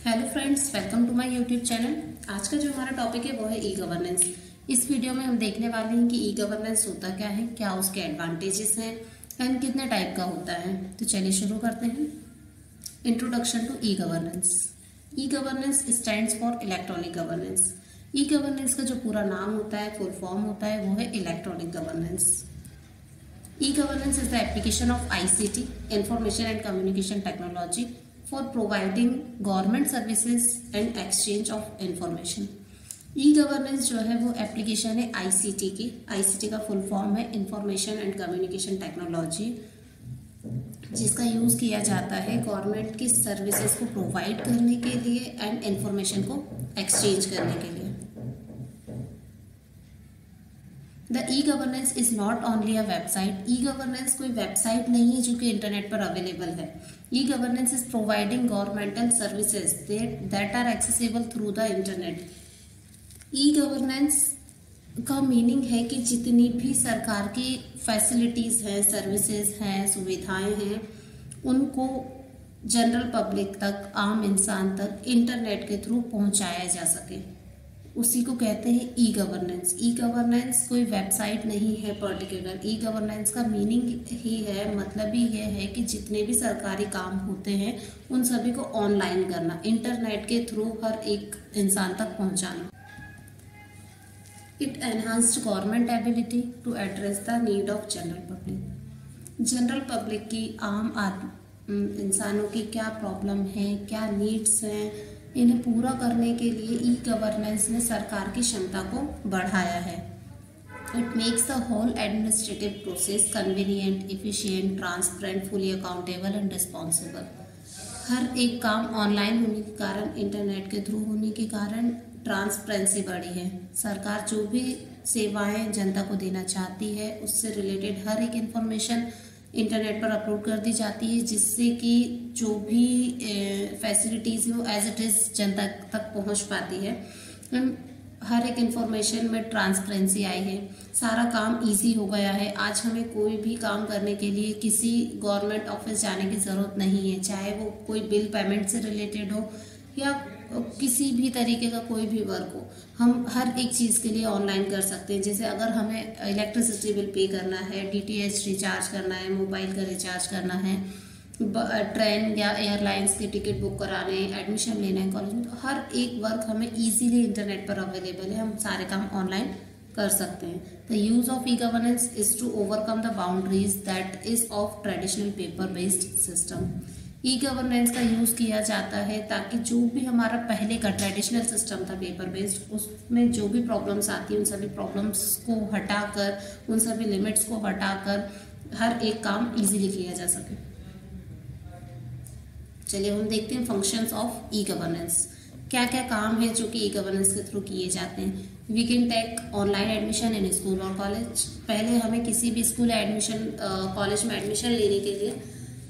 Hello friends, welcome to my YouTube channel. आज का जो हमारा टॉपिक है वो है ई गवर्नेंस। इस वीडियो में हम देखने वाले हैं कि ई गवर्नेंस होता क्या है, क्या उसके एडवांटेजेस हैं एंड कितने टाइप का होता है। तो चलिए शुरू करते हैं। Introduction to e governance. E governance stands for electronic governance. E governance का जो पूरा नाम होता है, फुल फॉर्म होता है, वो है electronic governance. E-governance is the application of ICT, Information and Communication Technology, for providing government services and exchange of information. E-governance जो है वो एप्लीकेशन है ICT की। ICT का फुल फॉर्म है इंफॉर्मेशन एंड कम्युनिकेशन टेक्नोलॉजी, जिसका यूज़ किया जाता है गवर्नमेंट की सर्विसेज को प्रोवाइड करने के लिए एंड इंफॉर्मेशन को एक्सचेंज करने के लिए। The e governance is not only a website. E governance कोई वेबसाइट नहीं है जो कि इंटरनेट पर अवेलेबल है। E governance is providing governmental services that are accessible through the internet. E governance का मीनिंग है कि जितनी भी सरकार की फैसिलिटीज़ हैं, सर्विसेज हैं, सुविधाएं हैं, उनको जनरल पब्लिक तक, आम इंसान तक इंटरनेट के थ्रू पहुंचाया जा सके, उसी को कहते हैं ई गवर्नेंस। ई गवर्नेंस कोई वेबसाइट नहीं है पर्टिकुलर। ई गवर्नेंस का मीनिंग ही है, मतलब ही यह है कि जितने भी सरकारी काम होते हैं उन सभी को ऑनलाइन करना, इंटरनेट के थ्रू हर एक इंसान तक पहुंचाना। It enhanced government ability to address the need of general public. General public की, आम इंसानों की क्या प्रॉब्लम है, क्या नीड्स हैं, इन्हें पूरा करने के लिए ई गवर्नेंस ने सरकार की क्षमता को बढ़ाया है। It makes the whole administrative process convenient, efficient, transparent, fully accountable and responsible. हर एक काम ऑनलाइन होने के कारण, इंटरनेट के थ्रू होने के कारण ट्रांसपेरेंसी बढ़ी है। सरकार जो भी सेवाएं जनता को देना चाहती है, उससे रिलेटेड हर एक इन्फॉर्मेशन इंटरनेट पर अपलोड कर दी जाती है, जिससे कि जो भी फैसिलिटीज़ है वो एज इट इज़ जनता तक पहुंच पाती है। हर एक इन्फॉर्मेशन में ट्रांसपेरेंसी आई है, सारा काम इजी हो गया है। आज हमें कोई भी काम करने के लिए किसी गवर्नमेंट ऑफिस जाने की ज़रूरत नहीं है, चाहे वो कोई बिल पेमेंट से रिलेटेड हो या किसी भी तरीके का कोई भी वर्क हो, हम हर एक चीज़ के लिए ऑनलाइन कर सकते हैं। जैसे अगर हमें इलेक्ट्रिसिटी बिल पे करना है, DTH रिचार्ज करना है, मोबाइल का रिचार्ज करना है, ट्रेन या एयरलाइंस के टिकट बुक कराने हैं, एडमिशन लेना है कॉलेज में, तो हर एक वर्क हमें ईजीली इंटरनेट पर अवेलेबल है, हम सारे काम ऑनलाइन कर सकते हैं। The use of e governance is to overcome the boundaries that is of traditional paper based system. E governance का यूज़ किया जाता है ताकि जो भी हमारा पहले का ट्रेडिशनल सिस्टम था पेपर बेस्ड, उसमें जो भी प्रॉब्लम्स आती हैं उन सभी प्रॉब्लम्स को हटाकर, उन सभी लिमिट्स को हटाकर हर एक काम इजीली किया जा सके। चलिए हम देखते हैं फंक्शंस ऑफ ई गवर्नेंस। क्या क्या काम है जो कि ई गवर्नेंस के थ्रू किए जाते हैं। We can take online admission in school और कॉलेज। पहले हमें किसी भी स्कूल एडमिशन, कॉलेज में एडमिशन लेने के लिए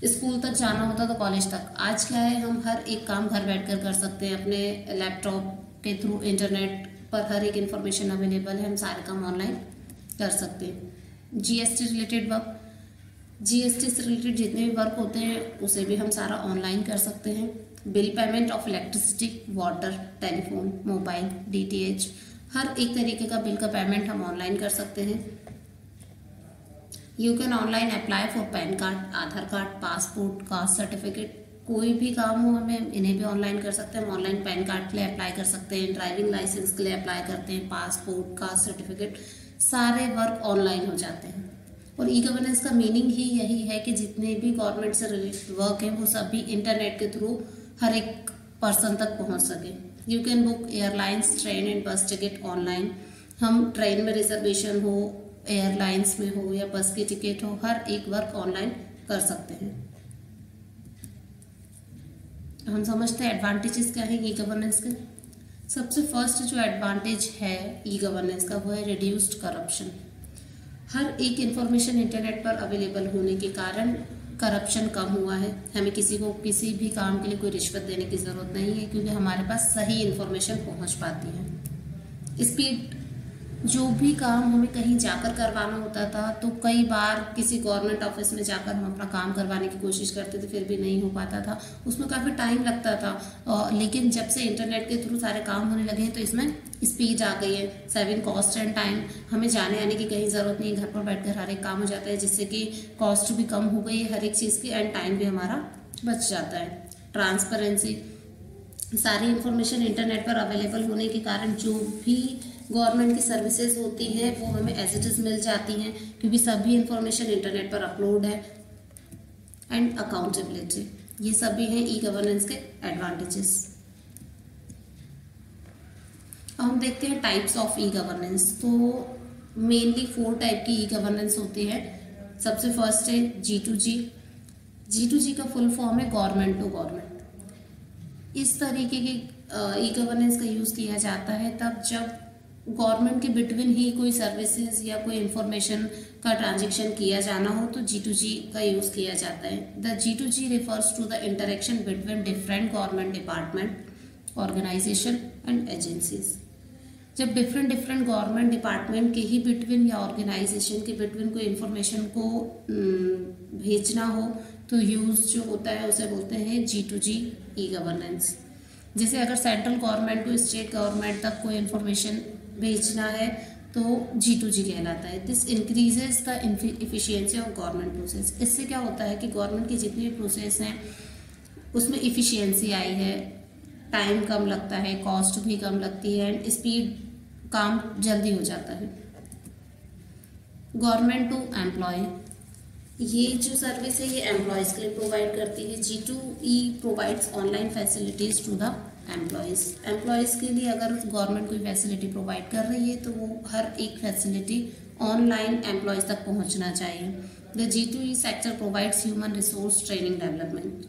स्कूल तक जाना होता था, कॉलेज तक। आज क्या है, हम हर एक काम घर बैठकर कर सकते हैं। अपने लैपटॉप के थ्रू इंटरनेट पर हर एक इन्फॉर्मेशन अवेलेबल है, हम सारे काम ऑनलाइन कर सकते हैं। GST रिलेटेड वर्क, GST से रिलेटेड जितने भी वर्क होते हैं उसे भी हम सारा ऑनलाइन कर सकते हैं। Bill payment of electricity, water, telephone, mobile, DTH, हर एक तरीके का बिल का पेमेंट हम ऑनलाइन कर सकते हैं। You can online apply for pan card, Aadhaar card, passport, caste certificate, कोई भी काम हो हमें इन्हें भी ऑनलाइन कर सकते हैं। हम ऑनलाइन पैन कार्ड के लिए अप्लाई कर सकते हैं, ड्राइविंग लाइसेंस के लिए अप्लाई करते हैं, पासपोर्ट, कास्ट सर्टिफिकेट, सारे वर्क ऑनलाइन हो जाते हैं। और ई गवर्नेंस का मीनिंग ही यही है कि जितने भी गवर्नमेंट से रिलेटेड वर्क हैं वो सभी इंटरनेट के थ्रू हर एक पर्सन तक पहुंच सके। You can book airlines, train and बस टिकट ऑनलाइन। हम ट्रेन में रिजर्वेशन हो, एयरलाइंस में हो या बस की टिकट हो, हर एक वर्क ऑनलाइन कर सकते हैं। हम समझते हैं एडवांटेजेस क्या है ई गवर्नेंस के। सबसे फर्स्ट जो एडवांटेज है ई गवर्नेंस का वो है रिड्यूस्ड करप्शन। हर एक इन्फॉर्मेशन इंटरनेट पर अवेलेबल होने के कारण करप्शन कम हुआ है। हमें किसी को किसी भी काम के लिए कोई रिश्वत देने की ज़रूरत नहीं है, क्योंकि हमारे पास सही इन्फॉर्मेशन पहुंच पाती है। स्पीड जो भी काम हमें कहीं जाकर करवाना होता था तो कई बार किसी गवर्नमेंट ऑफिस में जाकर हम अपना काम करवाने की कोशिश करते थे, फिर भी नहीं हो पाता था, उसमें काफ़ी टाइम लगता था। लेकिन जब से इंटरनेट के थ्रू सारे काम होने लगे हैं तो इसमें स्पीड आ गई है, सेविंग कॉस्ट एंड टाइम। हमें जाने आने की कहीं ज़रूरत नहीं है, घर पर बैठकर हर एक काम हो जाता है, जिससे कि कॉस्ट भी कम हो गई है हर एक चीज़ की एंड टाइम भी हमारा बच जाता है। ट्रांसपेरेंसी, सारी इन्फॉर्मेशन इंटरनेट पर अवेलेबल होने के कारण जो भी गवर्नमेंट की सर्विसेज होती हैं वो हमें एज इट इज़ मिल जाती हैं, क्योंकि सभी इन्फॉर्मेशन इंटरनेट पर अपलोड है। एंड अकाउंटेबिलिटी, ये सभी हैं ई गवर्नेंस के एडवांटेजेस। अब हम देखते हैं टाइप्स ऑफ ई गवर्नेंस। तो मेनली 4 टाइप की ई गवर्नेंस होती है। सबसे फर्स्ट है G2G। G2G का फुल फॉर्म है गवर्नमेंट टू गवर्नमेंट। इस तरीके के ई गवर्नेंस का यूज़ किया जाता है तब जब गवर्नमेंट के बिटवीन ही कोई सर्विसेज या कोई इंफॉर्मेशन का ट्रांजेक्शन किया जाना हो तो G2G का यूज़ किया जाता है। The G2G refers to the interaction between different government department, organisation and agencies. जब डिफरेंट गवर्नमेंट डिपार्टमेंट के ही बिटवीन या ऑर्गेनाइजेशन के बिटवीन कोई इंफॉर्मेशन को भेजना हो तो यूज़ जो होता है उसे बोलते हैं G2G ई गवर्नेंस। जैसे अगर सेंट्रल गवर्नमेंट को स्टेट गवर्नमेंट तक कोई इंफॉर्मेशन भेजना है तो G2G कहलाता है। This increases the efficiency of government process. इससे क्या होता है कि गवर्नमेंट की जितनी भी प्रोसेस हैं उसमें इफिशियंसी आई है, टाइम कम लगता है, कॉस्ट भी कम लगती है एंड स्पीड, काम जल्दी हो जाता है। गवर्नमेंट टू एम्प्लॉय, ये जो सर्विस है ये एम्प्लॉयज़ के लिए प्रोवाइड करती है। G2E provides online facilities to the employees. Employees के लिए अगर गवर्नमेंट कोई फैसिलिटी प्रोवाइड कर रही है तो वो हर एक फैसिलिटी ऑनलाइन एम्प्लॉयज़ तक पहुंचना चाहिए। The G2E sector provides human resource training development.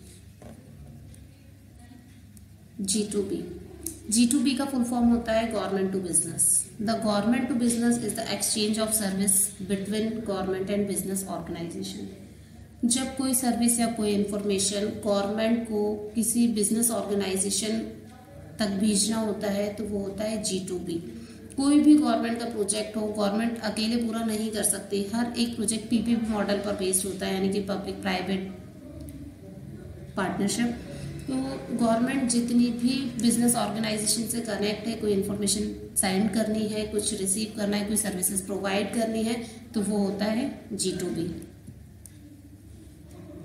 G2B का फुल फॉर्म होता है government to business. The government to business is the exchange of service between government and business organisation. जब कोई service या कोई इंफॉर्मेशन गवर्नमेंट को किसी business organisation तक भेजना होता है तो वो होता है G2B। कोई भी गवर्नमेंट का प्रोजेक्ट हो, गवर्नमेंट अकेले पूरा नहीं कर सकती, हर एक प्रोजेक्ट PPP मॉडल पर बेस्ड होता है, यानी कि पब्लिक प्राइवेट पार्टनरशिप। तो गवर्नमेंट जितनी भी बिजनेस ऑर्गेनाइजेशन से कनेक्ट है, कोई इन्फॉर्मेशन सेंड करनी है, कुछ रिसीव करना है, कोई सर्विसेज प्रोवाइड करनी है तो वो होता है G2B।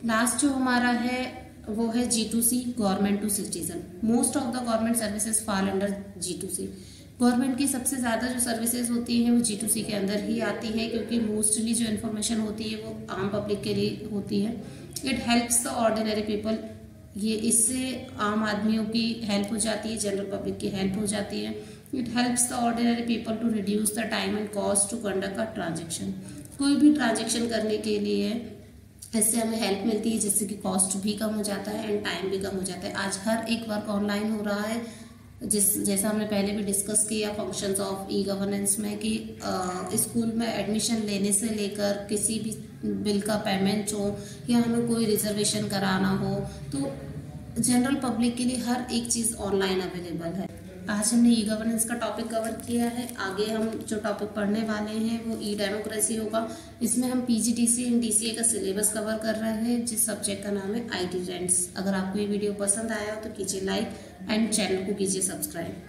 लास्ट जो हमारा है वो है G2C, government to citizen. Most of the government services fall under G2C। Government की सबसे ज़्यादा जो सर्विसेज होती हैं वो G2C के अंदर ही आती हैं, क्योंकि मोस्टली जो इन्फॉर्मेशन होती है वो आम पब्लिक के लिए होती है। It helps the ordinary people, ये इससे आम आदमियों की हेल्प हो जाती है, जनरल पब्लिक की हेल्प हो जाती है। It helps the ordinary people to reduce the time and cost to conduct a transaction. कोई भी ट्रांजेक्शन करने के लिए इससे हमें हेल्प मिलती है, जिससे कि कॉस्ट भी कम हो जाता है एंड टाइम भी कम हो जाता है। आज हर एक वर्क ऑनलाइन हो रहा है, जैसा हमने पहले भी डिस्कस किया फंक्शंस ऑफ ई गवर्नेंस में कि स्कूल में एडमिशन लेने से लेकर किसी भी बिल का पेमेंट हो या हमें कोई रिजर्वेशन कराना हो तो जनरल पब्लिक के लिए हर एक चीज़ ऑनलाइन अवेलेबल है। आज हमने ई गवर्नेंस का टॉपिक कवर किया है। आगे हम जो टॉपिक पढ़ने वाले हैं वो ई डेमोक्रेसी होगा। इसमें हम PGDCA एंड DCA का सिलेबस कवर कर रहे हैं, जिस सब्जेक्ट का नाम है IT ट्रेंड्स। अगर आपको ये वीडियो पसंद आया हो तो कीजिए लाइक एंड चैनल को कीजिए सब्सक्राइब।